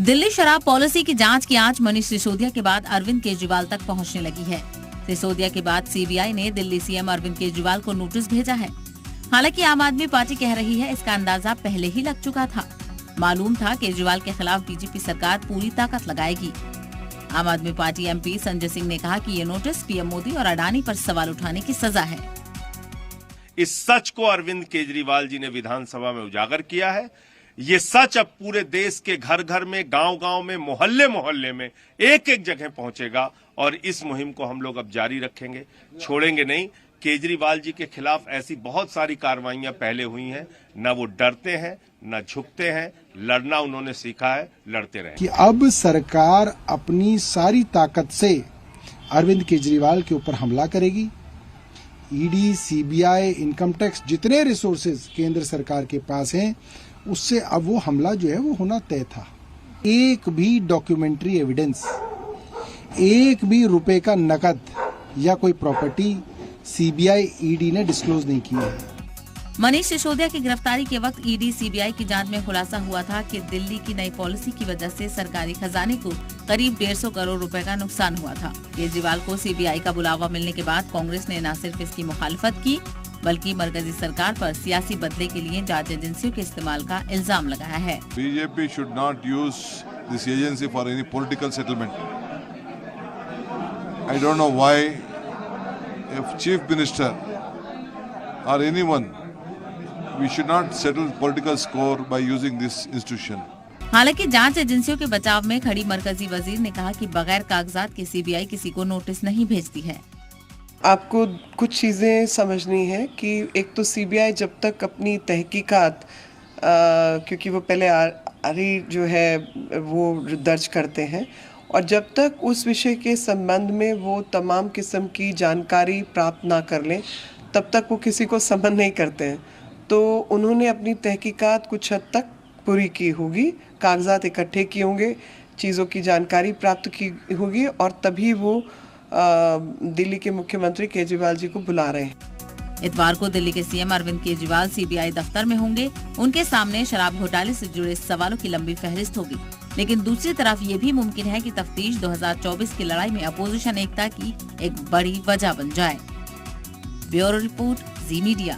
दिल्ली शराब पॉलिसी की जांच की आंच मनीष सिसोदिया के बाद अरविंद केजरीवाल तक पहुंचने लगी है। सिसोदिया के बाद सीबीआई ने दिल्ली सीएम अरविंद केजरीवाल को नोटिस भेजा है। हालांकि आम आदमी पार्टी कह रही है इसका अंदाजा पहले ही लग चुका था। मालूम था केजरीवाल के खिलाफ बीजेपी सरकार पूरी ताकत लगाएगी। आम आदमी पार्टी एमपी संजय सिंह ने कहा कि ये नोटिस पीएम मोदी और अडानी पर सवाल उठाने की सजा है। इस सच को अरविंद केजरीवाल जी ने विधानसभा में उजागर किया है। ये सच अब पूरे देश के घर घर में, गांव गांव में, मोहल्ले मोहल्ले में, एक एक जगह पहुंचेगा और इस मुहिम को हम लोग अब जारी रखेंगे, छोड़ेंगे नहीं। केजरीवाल जी के खिलाफ ऐसी बहुत सारी कार्रवाइयां पहले हुई हैं। न वो डरते हैं, न झुकते हैं। लड़ना उन्होंने सीखा है, लड़ते रहे। कि अब सरकार अपनी सारी ताकत से अरविंद केजरीवाल के ऊपर हमला करेगी। ईडी, सीबीआई, इनकम टैक्स, जितने रिसोर्सेज केंद्र सरकार के पास हैं, उससे अब वो हमला जो है वो होना तय था। एक भी डॉक्यूमेंट्री एविडेंस, एक भी रुपए का नकद या कोई प्रॉपर्टी सीबीआई, ईडी ने डिस्क्लोज नहीं की है। मनीष सिसोदिया की गिरफ्तारी के वक्त ईडी, सीबीआई की जांच में खुलासा हुआ था कि दिल्ली की नई पॉलिसी की वजह से सरकारी खजाने को करीब 150 करोड़ रुपए का नुकसान हुआ था। केजरीवाल को सीबीआई का बुलावा मिलने के बाद कांग्रेस ने न सिर्फ इसकी मुखालफत की, बल्कि मरकजी सरकार पर सियासी बदले के लिए जांच एजेंसियों के इस्तेमाल का इल्जाम लगाया है। BJP should not use this agency for any political settlement. I don't know why if chief minister और anyone we should not settle political score by using this institution. हालांकि जांच एजेंसियों के बचाव में खड़ी मरकजी वजीर ने कहा कि बगैर कागजात के सीबीआई किसी को नोटिस नहीं भेजती है। आपको कुछ चीज़ें समझनी है कि एक तो सीबीआई जब तक अपनी तहकीकात क्योंकि वो पहले आरई जो है वो दर्ज करते हैं, और जब तक उस विषय के संबंध में वो तमाम किस्म की जानकारी प्राप्त ना कर लें, तब तक वो किसी को समन नहीं करते हैं। तो उन्होंने अपनी तहकीकात कुछ हद तक पूरी की होगी, कागजात इकट्ठे किए होंगे, चीज़ों की जानकारी प्राप्त की होगी, और तभी वो दिल्ली के मुख्यमंत्री केजरीवाल जी को बुला रहे हैं। इतवार को दिल्ली के सीएम अरविंद केजरीवाल सीबीआई दफ्तर में होंगे। उनके सामने शराब घोटाले से जुड़े सवालों की लंबी फहरिस्त होगी। लेकिन दूसरी तरफ ये भी मुमकिन है कि तफ्तीश 2024 की लड़ाई में अपोजिशन एकता की एक बड़ी वजह बन जाए। ब्यूरो रिपोर्ट, जी मीडिया।